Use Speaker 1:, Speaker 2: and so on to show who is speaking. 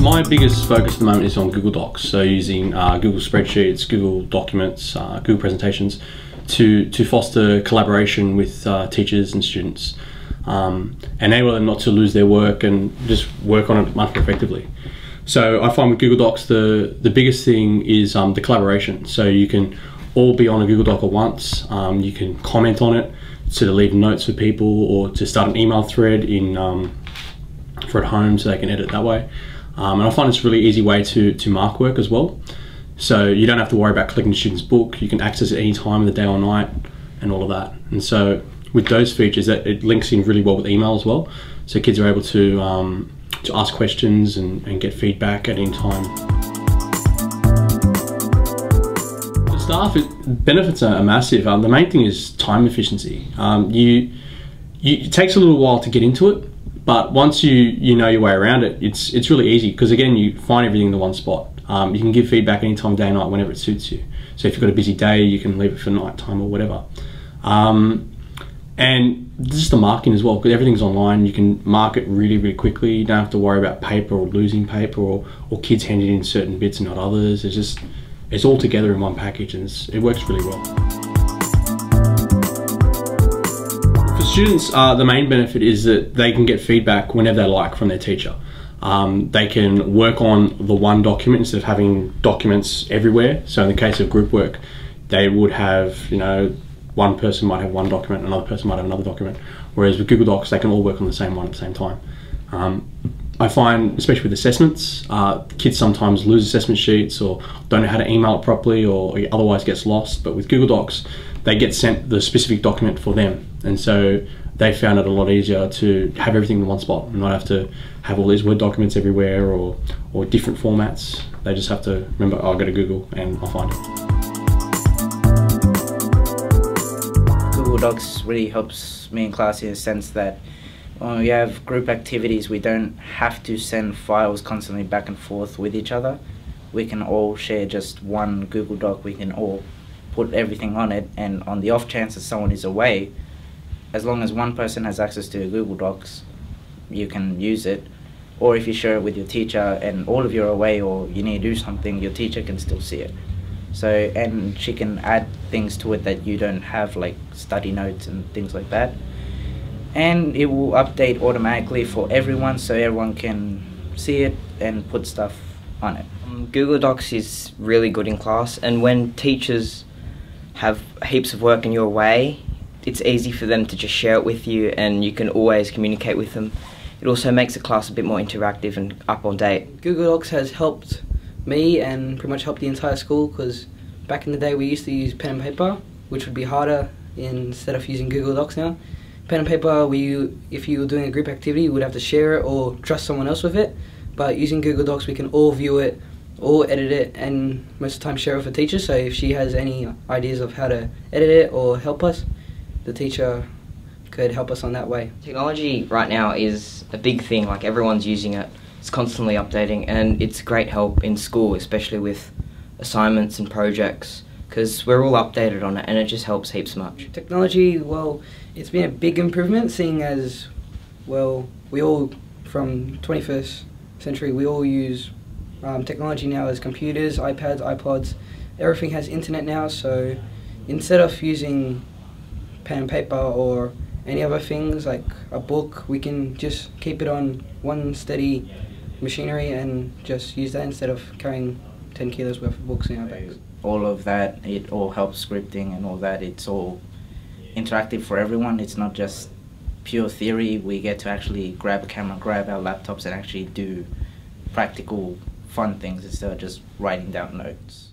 Speaker 1: My biggest focus at the moment is on Google Docs, so using Google Spreadsheets, Google Documents, Google Presentations to foster collaboration with teachers and students, enable them not to lose their work and just work on it much more effectively. So I find with Google Docs the biggest thing is the collaboration. So you can all be on a Google Doc at once, you can comment on it, to leave notes for people, or to start an email thread for at home so they can edit that way. And I find it's a really easy way to mark work as well. So you don't have to worry about clicking the student's book. You can access it any time of the day or night and all of that. And so with those features, it links in really well with email as well. So kids are able to ask questions and get feedback at any time. For staff, benefits are massive. The main thing is time efficiency. It takes a little while to get into it, but once you know your way around it, it's really easy, because again, you find everything in the one spot. You can give feedback anytime, day or night, whenever it suits you. So if you've got a busy day, you can leave it for night time or whatever. And just the marking as well, because everything's online. You can mark it really, really quickly. You don't have to worry about paper or losing paper or kids handing in certain bits and not others. It's all together in one package, and it works really well. For students, the main benefit is that they can get feedback whenever they like from their teacher. They can work on the one document instead of having documents everywhere. So in the case of group work, they would have, one person might have one document, another person might have another document. Whereas with Google Docs, they can all work on the same one at the same time. I find, especially with assessments, kids sometimes lose assessment sheets or don't know how to email it properly, or it otherwise gets lost. But with Google Docs, they get sent the specific document for them. And so they found it a lot easier to have everything in one spot and not have to have all these Word documents everywhere or different formats. They just have to remember, oh, I'll go to Google and I'll find it.
Speaker 2: Google Docs really helps me in class in the sense that when we have group activities, we don't have to send files constantly back and forth with each other. We can all share just one Google Doc. We can all put everything on it, and on the off chance that someone is away, as long as one person has access to Google Docs, you can use it. Or if you share it with your teacher and all of you are away or you need to do something, your teacher can still see it. So, and she can add things to it that you don't have, like study notes and things like that. And it will update automatically for everyone, so everyone can see it and put stuff on it.
Speaker 3: Google Docs is really good in class, and when teachers have heaps of work and you're away, it's easy for them to just share it with you and you can always communicate with them. It also makes the class a bit more interactive and up on date.
Speaker 4: Google Docs has helped me and pretty much helped the entire school, because back in the day we used to use pen and paper, which would be harder instead of using Google Docs now. Pen and paper, if you were doing a group activity, you would have to share it or trust someone else with it. But using Google Docs, we can all view it, all edit it, and most of the time share it with the teacher. So if she has any ideas of how to edit it or help us, the teacher could help us on that way.
Speaker 3: Technology right now is a big thing, like everyone's using it. It's constantly updating, and it's great help in school, especially with assignments and projects, because we're all updated on it and it just helps heaps much.
Speaker 4: Technology, well, it's been a big improvement, seeing as, well, we all, from 21st century, we all use technology now as computers, iPads, iPods. Everything has internet now, so instead of using pen and paper or any other things like a book, we can just keep it on one steady machinery and just use that instead of carrying 10 kilos worth of books in our bags.
Speaker 2: All of that, it all helps scripting and all that. It's all interactive for everyone. It's not just pure theory. We get to actually grab a camera, grab our laptops and actually do practical fun things instead of just writing down notes.